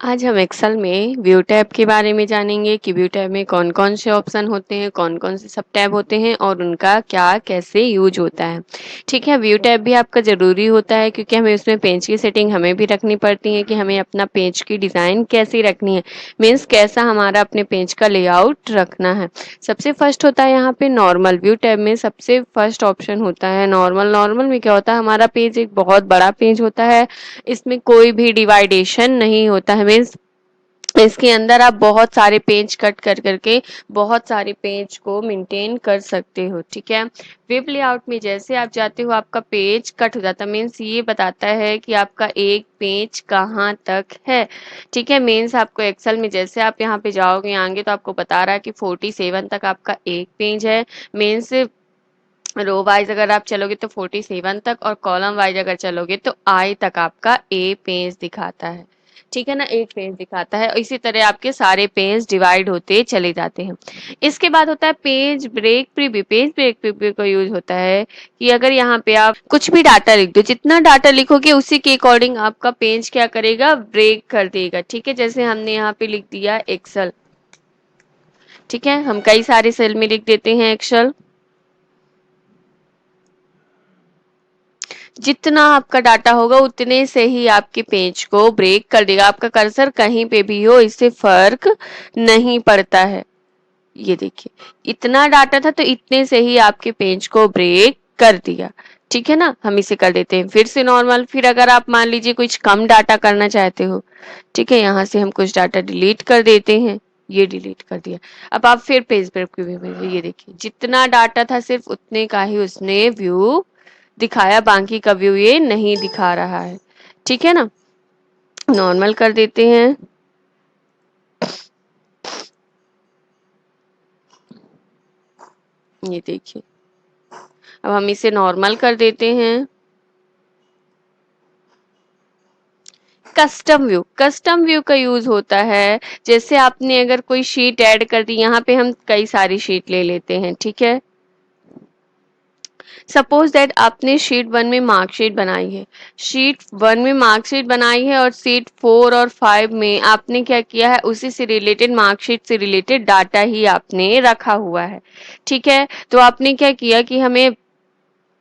आज हम एक्सेल में व्यू टैब के बारे में जानेंगे कि व्यू टैब में कौन कौन से ऑप्शन होते हैं, कौन कौन से सब टैब होते हैं और उनका क्या कैसे यूज होता है। ठीक है, व्यू टैब भी आपका ज़रूरी होता है क्योंकि हमें उसमें पेज की सेटिंग हमें भी रखनी पड़ती है कि हमें अपना पेज की डिज़ाइन कैसी रखनी है, मीन्स कैसा हमारा अपने पेज का लेआउट रखना है। सबसे फर्स्ट होता है यहाँ पे नॉर्मल। व्यू टैब में सबसे फर्स्ट ऑप्शन होता है नॉर्मल। नॉर्मल में क्या होता है, हमारा पेज एक बहुत बड़ा पेज होता है, इसमें कोई भी डिवाइडेशन नहीं होता है, मीन्स इसके अंदर आप बहुत सारे पेज कट कर करके बहुत सारे पेज को मेंटेन कर सकते हो। ठीक है, वेब लेआउट में जैसे आप जाते हो आपका पेज कट हो जाता है, मीन्स ये बताता है कि आपका एक पेज कहाँ तक है। ठीक है, मीन्स आपको एक्सेल में जैसे आप यहाँ पे जाओगे आगे तो आपको बता रहा है कि 47 तक आपका एक पेज है। मीन्स रो वाइज अगर आप चलोगे तो 47 तक और कॉलम वाइज अगर चलोगे तो आई तक आपका ए पेज दिखाता है। ठीक है ना, एक पेज दिखाता है। इसी तरह आपके सारे पेज डिवाइड होते चले जाते हैं। इसके बाद होता है page break preview. Page break preview का यूज होता है कि अगर यहाँ पे आप कुछ भी डाटा लिख दो, जितना डाटा लिखोगे उसी के अकॉर्डिंग आपका पेज क्या करेगा, ब्रेक कर देगा। ठीक है, जैसे हमने यहाँ पे लिख दिया एक्सेल। ठीक है, हम कई सारे सेल में लिख देते हैं एक्सेल। जितना आपका डाटा होगा उतने से ही आपके पेज को ब्रेक कर देगा। आपका कर्सर कहीं पे भी हो इससे फर्क नहीं पड़ता है। ये देखिए, इतना डाटा था तो इतने से ही आपके पेज को ब्रेक कर दिया। ठीक है ना, हम इसे कर देते हैं फिर से नॉर्मल। फिर अगर आप मान लीजिए कुछ कम डाटा करना चाहते हो, ठीक है, यहाँ से हम कुछ डाटा डिलीट कर देते हैं। ये डिलीट कर दिया। अब आप फिर पेज ब्रेक प्रीव्यू में ये देखिए, जितना डाटा था सिर्फ उतने का ही उसने व्यू दिखाया, बाकी का व्यू ये नहीं दिखा रहा है। ठीक है ना, नॉर्मल कर देते हैं। ये देखिए, अब हम इसे नॉर्मल कर देते हैं। Custom view. कस्टम व्यू का यूज होता है जैसे आपने अगर कोई शीट ऐड कर दी, यहाँ पे हम कई सारी शीट ले लेते हैं। ठीक है, सपोज दैट आपने शीट 1 में मार्कशीट बनाई है, शीट 1 में मार्कशीट बनाई है और शीट 4 और 5 में आपने क्या किया है, उसी से रिलेटेड मार्कशीट से रिलेटेड डाटा ही आपने रखा हुआ है। ठीक है, तो आपने क्या किया कि हमें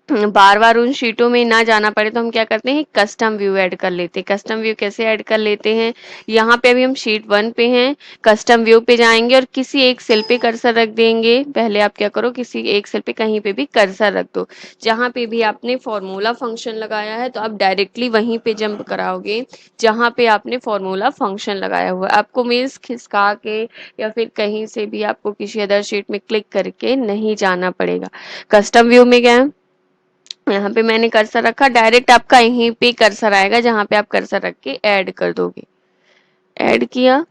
बार बार उन शीटों में ना जाना पड़े तो हम क्या करते हैं, कस्टम व्यू ऐड कर लेते हैं। कस्टम व्यू कैसे ऐड कर लेते हैं, यहाँ पे अभी हम शीट 1 पे हैं, कस्टम व्यू पे जाएंगे और किसी एक सेल पे कर्सर रख देंगे। पहले आप क्या करो, किसी एक सेल पे कहीं पे भी कर्सर रख दो। जहाँ पे भी आपने फॉर्मूला फंक्शन लगाया है तो आप डायरेक्टली वहीं पे जंप कराओगे जहाँ पे आपने फॉर्मूला फंक्शन लगाया हुआ है। आपको मीन्स खिसका के या फिर कहीं से भी आपको किसी अदर शीट में क्लिक करके नहीं जाना पड़ेगा। कस्टम व्यू में गए, यहाँ पे मैंने कर्सर रखा, डायरेक्ट आपका यहीं पे कर्सर आएगा जहाँ पे आप कर्सर रख के ऐड कर दोगे। ऐड किया,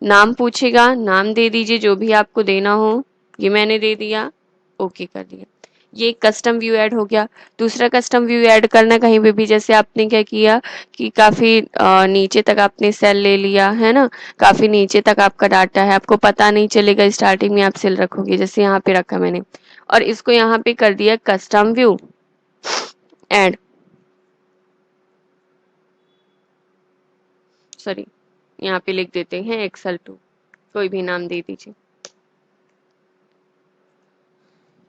नाम पूछेगा, नाम दे दीजिए जो भी आपको देना हो। ये मैंने दे दिया, ओके कर दिया। ये कस्टम व्यू ऐड हो गया। दूसरा कस्टम व्यू ऐड करना कहीं पे भी, जैसे आपने क्या किया कि काफी नीचे तक आपने सेल ले लिया है ना, काफी नीचे तक आपका डाटा है, आपको पता नहीं चलेगा स्टार्टिंग में आप सेल रखोगे, जैसे यहाँ पे रखा मैंने और इसको यहाँ पे कर दिया कस्टम व्यू ऐड, सॉरी यहाँ पे लिख देते हैं एक्सेल 2, कोई भी नाम दे दीजिए।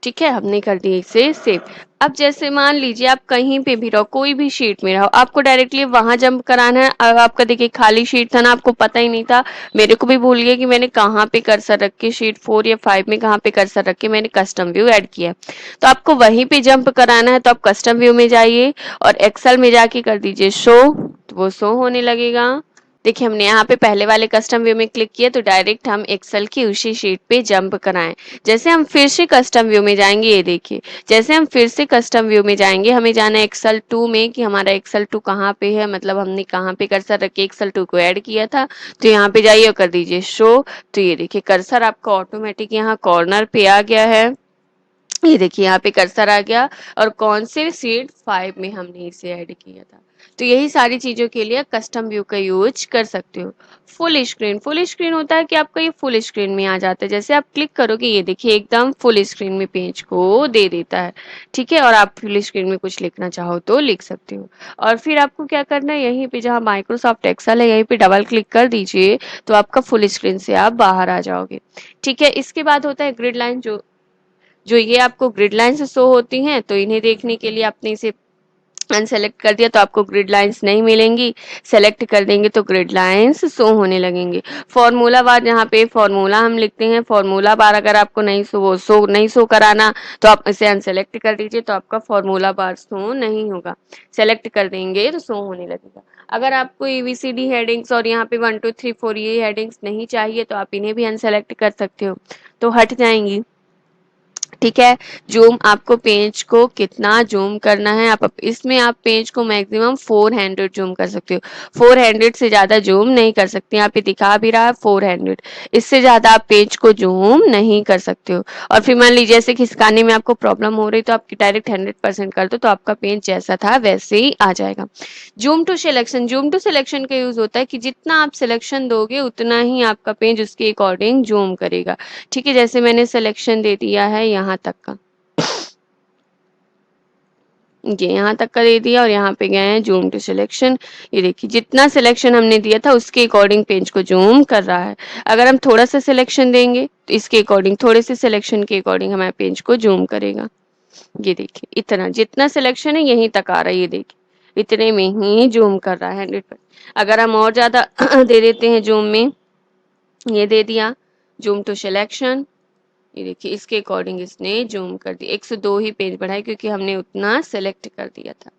ठीक है, हमने कर दिया इसे सेव। अब जैसे मान लीजिए आप कहीं पे भी रहो, कोई भी शीट में रहो, आपको डायरेक्टली वहां जंप कराना है। अब आपका देखिए खाली शीट था ना, आपको पता ही नहीं था, मेरे को भी भूल गया कि मैंने कहाँ पे कर्सर रख के शीट 4 या 5 में कहाँ पे कर्सर रख के मैंने कस्टम व्यू ऐड किया। तो आपको वहीं पे जंप कराना है, तो आप कस्टम व्यू में जाइए और एक्सेल में जाके कर दीजिए शो, तो वो शो होने लगेगा। देखिए हमने यहाँ पे पहले वाले कस्टम व्यू में क्लिक किया तो डायरेक्ट हम एक्सेल की उसी शीट पे जंप कराएं। जैसे हम फिर से कस्टम व्यू में जाएंगे, ये देखिए जैसे हम फिर से कस्टम व्यू में जाएंगे, हमें जाना है एक्सेल 2 में कि हमारा एक्सेल 2 कहाँ पे है, मतलब हमने कहाँ पे कर्सर रख के एक्सेल 2 को ऐड किया था। तो यहाँ पे जाइए और कर दीजिए शो। तो ये देखिए कर्सर आपका ऑटोमेटिक यहाँ कॉर्नर पे आ गया है। ये देखिए यहाँ पे कर्सर आ गया और कौन से शीट 5 में हमने इसे ऐड किया था। तो यही सारी चीज़ों के लिए कस्टम व्यू का यूज कर सकते हो। फुल स्क्रीन होता है कि आपका ये फुल स्क्रीन में आ जाता है, जैसे आप क्लिक करोगे ये देखिए एकदम फुल स्क्रीन में पेज को दे देता है। ठीक है, और आप फुल स्क्रीन में कुछ लिखना चाहो तो लिख सकते हो। और फिर आपको क्या करना है, यहीं पे जहाँ माइक्रोसॉफ्ट एक्सेल है यहीं पे डबल क्लिक कर दीजिए, तो आपका फुल स्क्रीन से आप बाहर आ जाओगे। ठीक है, इसके बाद होता है ग्रिड लाइन, जो जो ये आपको ग्रिड लाइन से शो होती हैं, तो इन्हें देखने के लिए आपने इसे अनसेलेक्ट कर दिया तो आपको ग्रिड लाइंस नहीं मिलेंगी, सेलेक्ट कर देंगे तो ग्रिड लाइंस शो होने लगेंगे। फॉर्मूला बार, यहाँ पे फॉर्मूला हम लिखते हैं, फॉर्मूला बार अगर आपको नहीं शो कराना तो आप इसे अनसेलेक्ट कर दीजिए, तो आपका फॉर्मूला बार शो नहीं होगा। सेलेक्ट कर देंगे तो शो होने लगेगा। अगर आपको एबीसीडी हेडिंग्स और यहाँ पे 1 2 3 4 ये हेडिंग्स नहीं चाहिए तो आप इन्हें भी अनसेलेक्ट कर सकते हो, तो हट जाएंगी। ठीक है, जूम आपको पेज को कितना जूम करना है, आप इसमें आप पेज को मैक्सिमम 400 जूम कर सकते हो। 400 से ज्यादा जूम नहीं कर सकते, यहाँ पे दिखा भी रहा है 400, इससे ज्यादा आप पेज को जूम नहीं कर सकते हो। और फिर मान लीजिए ऐसे खिसकाने में आपको प्रॉब्लम हो रही तो आप डायरेक्ट 100% कर दो तो आपका पेज जैसा था वैसे ही आ जाएगा। जूम टू सिलेक्शन का यूज होता है कि जितना आप सिलेक्शन दोगे उतना ही आपका पेज उसके अकॉर्डिंग जूम करेगा। ठीक है, जैसे मैंने सिलेक्शन दे दिया है यहाँ तक का, ये यहाँ तक का दे दिया और यहाँ पे गए हैं जूम टू सिलेक्शन। ये देखिए जितना सिलेक्शन हमने दिया था उसके अकॉर्डिंग पेज को जूम कर रहा है। अगर हम थोड़ा सा सिलेक्शन देंगे तो इसके अकॉर्डिंग, थोड़े से सिलेक्शन के अकॉर्डिंग हमारे पेज को जूम करेगा। ये देखिए इतना जितना सिलेक्शन है यहीं तक आ रहा है, ये देखिए इतने में ही जूम कर रहा है 100%। अगर हम और ज्यादा दे देते हैं जूम में, ये दे दिया जूम टू सिलेक्शन, ये देखिए इसके अकॉर्डिंग इसने जूम कर दिया, 102 ही पेज बढ़ाए क्योंकि हमने उतना सेलेक्ट कर दिया था।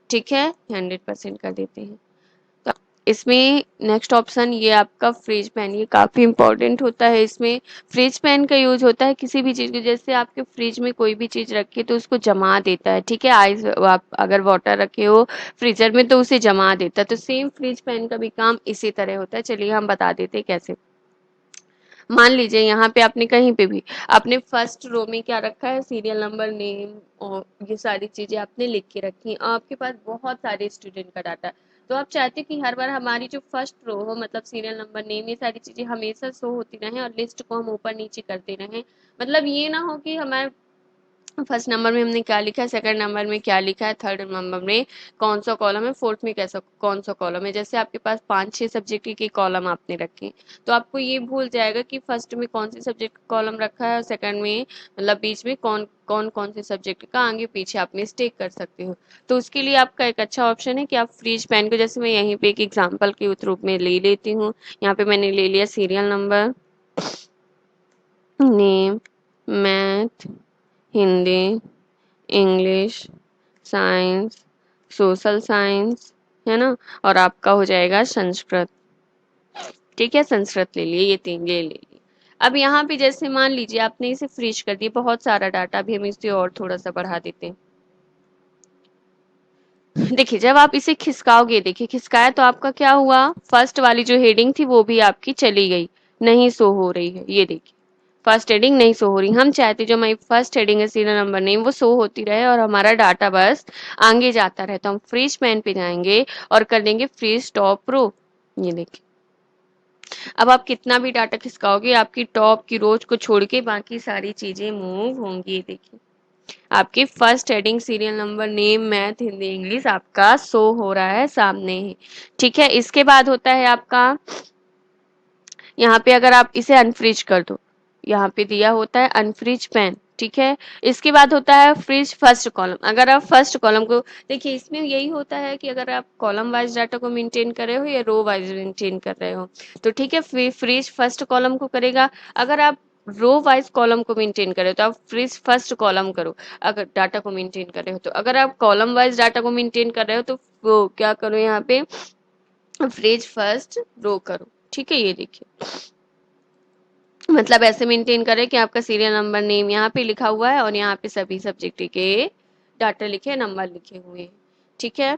ठीक है, 100% कर देते हैं। तो इसमें नेक्स्ट ऑप्शन ये आपका फ्रिज पैन, ये काफी इंपॉर्टेंट होता है। इसमें फ्रिज पैन का यूज होता है किसी भी चीज को, जैसे आपके फ्रिज में कोई भी चीज रखी तो उसको जमा देता है। ठीक है, आइस आप अगर वाटर रखे हो फ्रीजर में तो उसे जमा देता है, तो सेम फ्रिज पैन का भी काम इसी तरह होता है। चलिए हम बता देते हैं कैसे। मान लीजिए यहाँ पे आपने कहीं पे भी आपने फर्स्ट रो में क्या रखा है, सीरियल नंबर, नेम और ये सारी चीजें आपने लिख के रखी हैं। आपके पास बहुत सारे स्टूडेंट का डाटा है, तो आप चाहते हो कि हर बार हमारी जो फर्स्ट रो हो, मतलब सीरियल नंबर, नेम, ये सारी चीजें हमेशा शो होती रहे और लिस्ट को हम ऊपर नीचे करते रहें। मतलब ये ना हो कि हमारे फर्स्ट नंबर में हमने क्या लिखा है, सेकंड नंबर में क्या लिखा है, थर्ड नंबर में कौन सा कॉलम है, फोर्थ में कैसा कौन सा कॉलम है। जैसे आपके पास 5 6 सब्जेक्ट के कॉलम आपने रखे हैं, तो आपको ये भूल जाएगा कि फर्स्ट में कौन से सब्जेक्ट का कॉलम रखा है और सेकंड में मतलब बीच में कौन कौन कौन से सब्जेक्ट का, आगे पीछे आप मिस्टेक कर सकते हो। तो उसके लिए आपका एक अच्छा ऑप्शन है कि आप फ्रीज पेन को, जैसे मैं यहीं पे एक एग्जाम्पल के रूप में ले लेती हूँ। यहाँ पे मैंने ले लिया serial number, name, math, Hindi, English, science, social science, है ना, और आपका हो जाएगा संस्कृत। ठीक है, संस्कृत ले लिए, ये 3 ले लिए। अब यहाँ पे जैसे मान लीजिए आपने इसे फ्रीज कर दिया, बहुत सारा डाटा, अभी हम इसे और थोड़ा सा बढ़ा देते हैं। देखिए जब आप इसे खिसकाओगे, देखिए खिसकाया तो आपका क्या हुआ, फर्स्ट वाली जो हेडिंग थी वो भी आपकी चली गई, नहीं शो हो रही है। ये देखिए फर्स्ट हेडिंग नहीं शो हो रही, हम चाहते जो हमारी फर्स्ट हेडिंग है सीरियल नंबर नेम वो शो होती रहे और हमारा डाटा बस आगे जाता रहे। तो हम फ्रीज पैन पे जाएंगे और कर देंगे फ्रीज टॉप रो। ये देखिए अब आप कितना भी डाटा खिसकाओगे आपकी टॉप की रोज को छोड़ के बाकी सारी चीजें मूव होंगी। ये देखिए आपकी first heading serial number name math Hindi English आपका शो हो रहा है सामने ही। ठीक है, इसके बाद होता है आपका, यहाँ पे अगर आप इसे अनफ्रीज कर दो, यहाँ पे दिया होता है अनफ्रीज पेन। ठीक है, इसके बाद होता है फ्रीज फर्स्ट कॉलम। अगर आप फर्स्ट कॉलम को, देखिए इसमें यही होता है कि अगर आप कॉलम वाइज डाटा को मेंटेन कर रहे हो या रो वाइज मेंटेन कर रहे हो, तो ठीक है फ्रीज फर्स्ट कॉलम को करेगा। अगर आप रो वाइज कॉलम को मेंटेन कर रहे हो तो आप फ्रीज फर्स्ट कॉलम करो, अगर डाटा को मेंटेन कर रहे हो। तो अगर आप कॉलम वाइज डाटा को मेंटेन कर रहे हो तो वो क्या करो, यहाँ पे फ्रीज फर्स्ट रो करो। ठीक है, ये देखिए मतलब ऐसे मेंटेन करें कि आपका सीरियल नंबर नेम यहाँ पे लिखा हुआ है और यहाँ पे सभी सब्जेक्ट के डाटा लिखे, नंबर लिखे हुए हैं। ठीक है,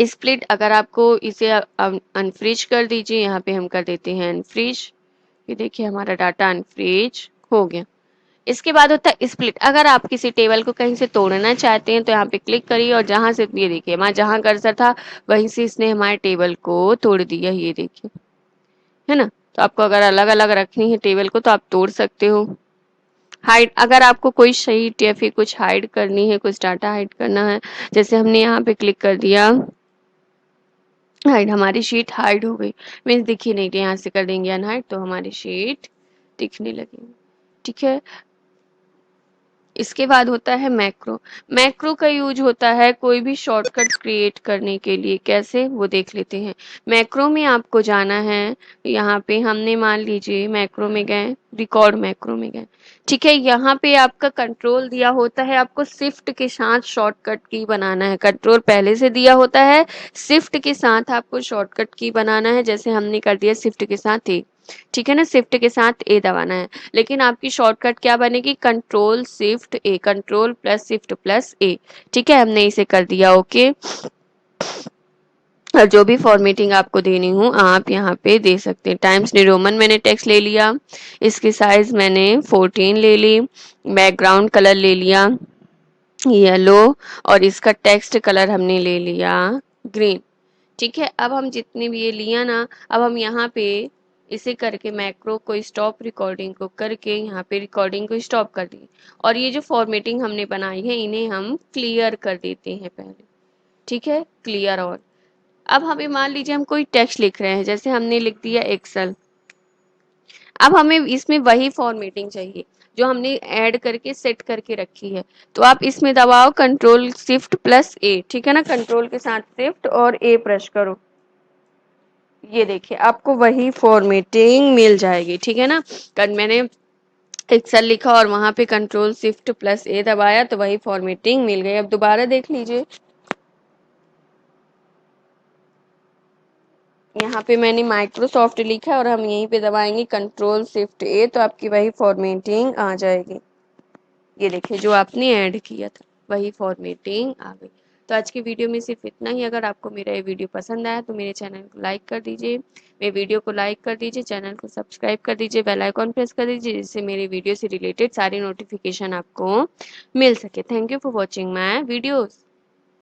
स्प्लिट अगर आपको इसे अनफ्रीज कर दीजिए, यहाँ पे हम कर देते हैं अनफ्रीज। ये देखिए हमारा डाटा अनफ्रीज हो गया। इसके बाद होता है स्प्लिट। अगर आप किसी टेबल को कहीं से तोड़ना चाहते हैं तो यहाँ पे क्लिक करिए और जहां से, ये देखिए वहां जहां कर्सर था वहीं से इसने हमारे टेबल को तोड़ दिया, ये देखिए, है ना। तो आपको अगर अलग अलग रखनी है टेबल को तो आप तोड़ सकते हो। हाइड, अगर आपको कोई शीट या फिर कुछ हाइड करनी है, कुछ डाटा हाइड करना है, जैसे हमने यहाँ पे क्लिक कर दिया हाइड, हमारी शीट हाइड हो गई, मीन्स दिखी नहीं थी, यहाँ से कर देंगे अनहाइड तो हमारी शीट दिखने लगेगी। ठीक है। इसके बाद होता है मैक्रो। मैक्रो का यूज होता है कोई भी शॉर्टकट क्रिएट करने के लिए। कैसे, वो देख लेते हैं। मैक्रो में आपको जाना है, यहाँ पे हमने मान लीजिए मैक्रो में गए, रिकॉर्ड मैक्रो में गए। ठीक है, यहाँ पे आपका कंट्रोल दिया होता है, आपको शिफ्ट के साथ शॉर्टकट की बनाना है। कंट्रोल पहले से दिया होता है, शिफ्ट के साथ आपको शॉर्टकट की बनाना है। जैसे हमने कर दिया शिफ्ट के साथ ए, ठीक है ना, शिफ्ट के साथ ए दबाना है। लेकिन आपकी शॉर्टकट क्या बनेगी, control shift A, control plus shift plus A. ठीक है, हमने इसे कर दिया ओके। और जो भी फॉर्मेटिंग आपको देनी हो आप यहाँ पे दे सकते हैं। टाइम्स न्यू रोमन मैंने टेक्स्ट ले लिया, इसकी साइज मैंने 14 ले ली, बैकग्राउंड कलर ले लिया येलो, और इसका टेक्स्ट कलर हमने ले लिया ग्रीन। ठीक है, अब हम जितने भी ये लिया ना, अब हम यहाँ पे इसे करके मैक्रो को स्टॉप रिकॉर्डिंग को करके यहाँ पे रिकॉर्डिंग को स्टॉप कर दी। और ये जो फॉर्मेटिंग हमने बनाई है इन्हें हम क्लियर कर देते हैं पहले। ठीक है, क्लियर। और अब हमें मान लीजिए हम कोई टेक्स्ट लिख रहे हैं, जैसे हमने लिख दिया एक्सेल। अब हमें इसमें वही फॉर्मेटिंग चाहिए जो हमने ऐड करके सेट करके रखी है। तो आप इसमें दबाओ कंट्रोल शिफ्ट प्लस ए, ठीक है ना, कंट्रोल के साथ शिफ्ट और ए प्रेस करो, ये देखिए आपको वही फॉर्मेटिंग मिल जाएगी। ठीक है ना, कल मैंने एक्सेल लिखा और वहां पे कंट्रोल शिफ्ट प्लस ए दबाया तो वही फॉर्मेटिंग मिल गई। अब दोबारा देख लीजिए, यहाँ पे मैंने माइक्रोसॉफ्ट लिखा है और हम यहीं पे दबाएंगे कंट्रोल शिफ्ट ए तो आपकी वही फॉर्मेटिंग आ जाएगी। ये देखिए जो आपने ऐड किया था वही फॉर्मेटिंग आ गई। तो आज की वीडियो में सिर्फ इतना ही। अगर आपको मेरा ये वीडियो पसंद आया तो मेरे चैनल को लाइक कर दीजिए, मेरे वीडियो को लाइक कर दीजिए, चैनल को सब्सक्राइब कर दीजिए, बेल आइकॉन प्रेस कर दीजिए जिससे मेरे वीडियो से रिलेटेड सारी नोटिफिकेशन आपको मिल सके। Thank you for watching my videos.